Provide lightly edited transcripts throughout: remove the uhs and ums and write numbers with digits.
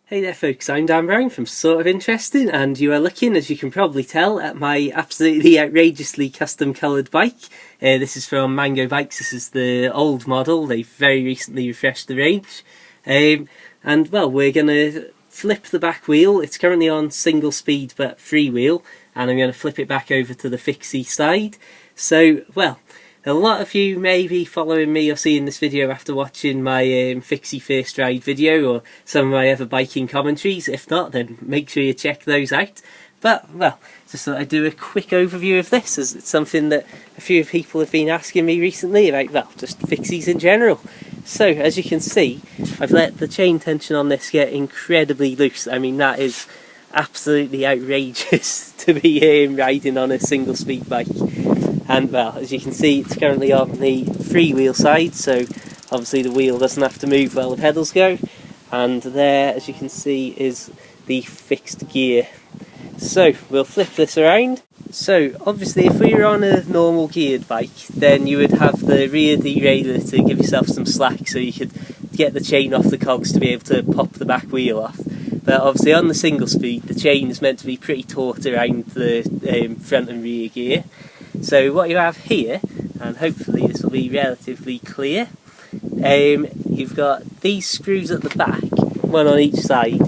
Hey there folks, I'm Dan Brown from Sort of Interesting, and you are looking, as you can probably tell, at my absolutely outrageously custom coloured bike. This is from Mango Bikes. This is the old model. They've very recently refreshed the range. And well, we're going to flip the back wheel. It's currently on single speed but freewheel, and I'm going to flip it back over to the Fixie side. So, well, a lot of you may be following me or seeing this video after watching my Fixie first ride video or some of my other biking commentaries. If not, then make sure you check those out. But, well, just thought I'd do a quick overview of this, as it's something that a few people have been asking me recently about, well, just Fixies in general. So, as you can see, I've let the chain tension on this get incredibly loose. I mean, that is absolutely outrageous to be riding on a single speed bike. And well, as you can see, it's currently on the freewheel side, so obviously the wheel doesn't have to move while the pedals go. And there, as you can see, is the fixed gear. So we'll flip this around. So obviously if we were on a normal geared bike, then you would have the rear derailleur to give yourself some slack so you could get the chain off the cogs to be able to pop the back wheel off. But obviously on the single speed, the chain is meant to be pretty taut around the front and rear gear. So what you have here, and hopefully this will be relatively clear, you've got these screws at the back, one on each side,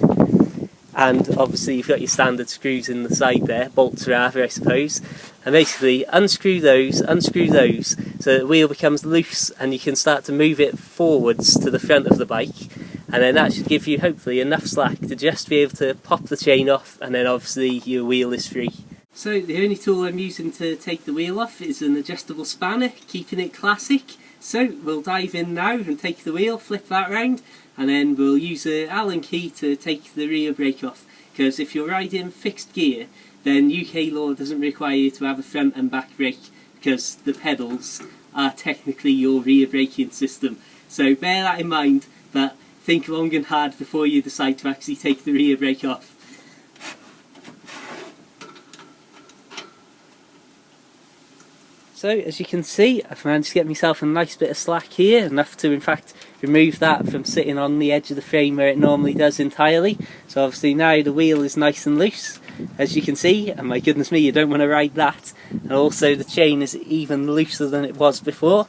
and obviously you've got your standard screws in the side there, bolts rather I suppose, and basically unscrew those, so that the wheel becomes loose and you can start to move it forwards to the front of the bike, and then that should give you hopefully enough slack to just be able to pop the chain off, and then obviously your wheel is free. So the only tool I'm using to take the wheel off is an adjustable spanner, keeping it classic. So we'll dive in now and take the wheel, flip that round, and then we'll use an Allen key to take the rear brake off. Because if you're riding fixed gear, then UK law doesn't require you to have a front and back brake, because the pedals are technically your rear braking system. So bear that in mind, but think long and hard before you decide to actually take the rear brake off. So as you can see, I've managed to get myself a nice bit of slack here, enough to in fact remove that from sitting on the edge of the frame where it normally does entirely. So obviously now the wheel is nice and loose, as you can see, and my goodness me, you don't want to ride that. And also the chain is even looser than it was before.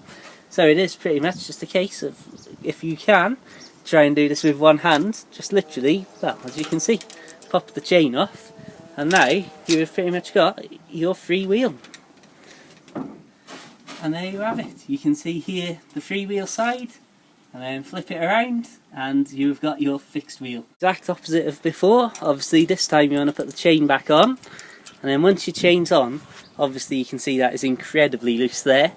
So it is pretty much just a case of, if you can, try and do this with one hand, just literally, well, as you can see, pop the chain off, and now you've pretty much got your free wheel. And there you have it. You can see here the freewheel side, and then flip it around and you've got your fixed wheel. Exact opposite of before. Obviously this time you want to put the chain back on, and then once your chain's on, obviously you can see that is incredibly loose there.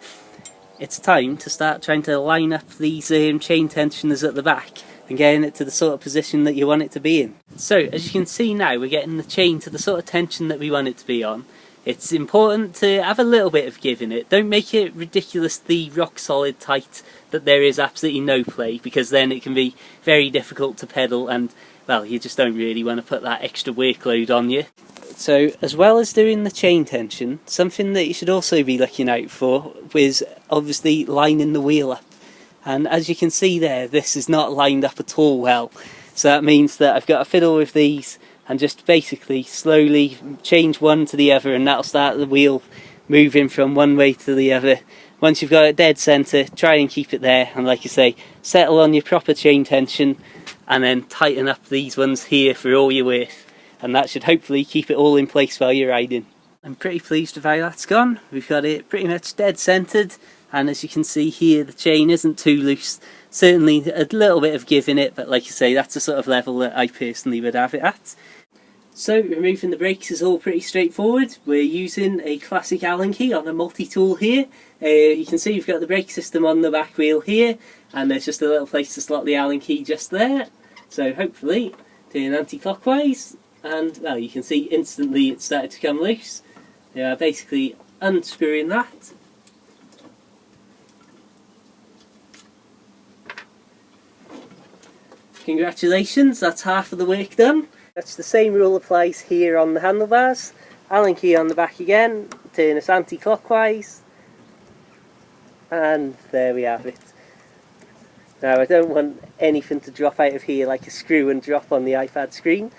It's time to start trying to line up these chain tensioners at the back and getting it to the sort of position that you want it to be in. So as you can see now, we're getting the chain to the sort of tension that we want it to be on. It's important to have a little bit of give in it. Don't make it ridiculously rock solid tight that there is absolutely no play, because then it can be very difficult to pedal and, well, you just don't really want to put that extra workload on you. So as well as doing the chain tension, something that you should also be looking out for is obviously lining the wheel up. And as you can see there, this is not lined up at all well. So that means that I've got to fiddle with these and just basically slowly change one to the other, and that'll start the wheel moving from one way to the other. Once you've got it dead centre, try and keep it there, and like I say, settle on your proper chain tension and then tighten up these ones here for all you're worth, and that should hopefully keep it all in place while you're riding. I'm pretty pleased with how that's gone. We've got it pretty much dead centred, and as you can see here, the chain isn't too loose. Certainly a little bit of give in it, but like I say, that's the sort of level that I personally would have it at. So removing the brakes is all pretty straightforward. We're using a classic Allen key on a multi-tool here. You can see we've got the brake system on the back wheel here, and there's just a little place to slot the Allen key just there. So hopefully doing anti-clockwise, and well, you can see instantly it started to come loose. Basically unscrewing that. Congratulations, that's half of the work done. That's the same rule applies here on the handlebars. Allen key on the back again, turn us anti-clockwise, and there we have it. Now I don't want anything to drop out of here like a screw and drop on the iPad screen.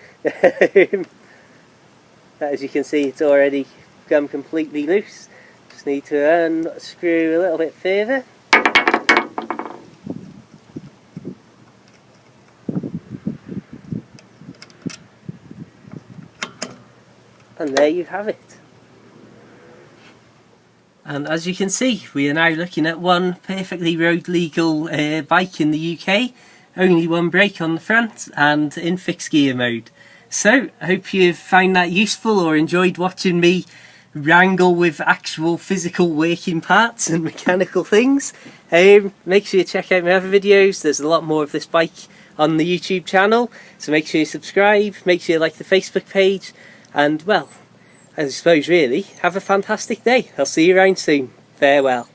As you can see, it's already come completely loose. Just need to unscrew a little bit further. And there you have it. And as you can see, we are now looking at one perfectly road legal bike in the UK. Only one brake on the front and in fixed gear mode. So, I hope you've found that useful or enjoyed watching me wrangle with actual physical working parts and mechanical things. Make sure you check out my other videos. There's a lot more of this bike on the YouTube channel. So make sure you subscribe, make sure you like the Facebook page. And well, I suppose really, have a fantastic day. I'll see you around soon. Farewell.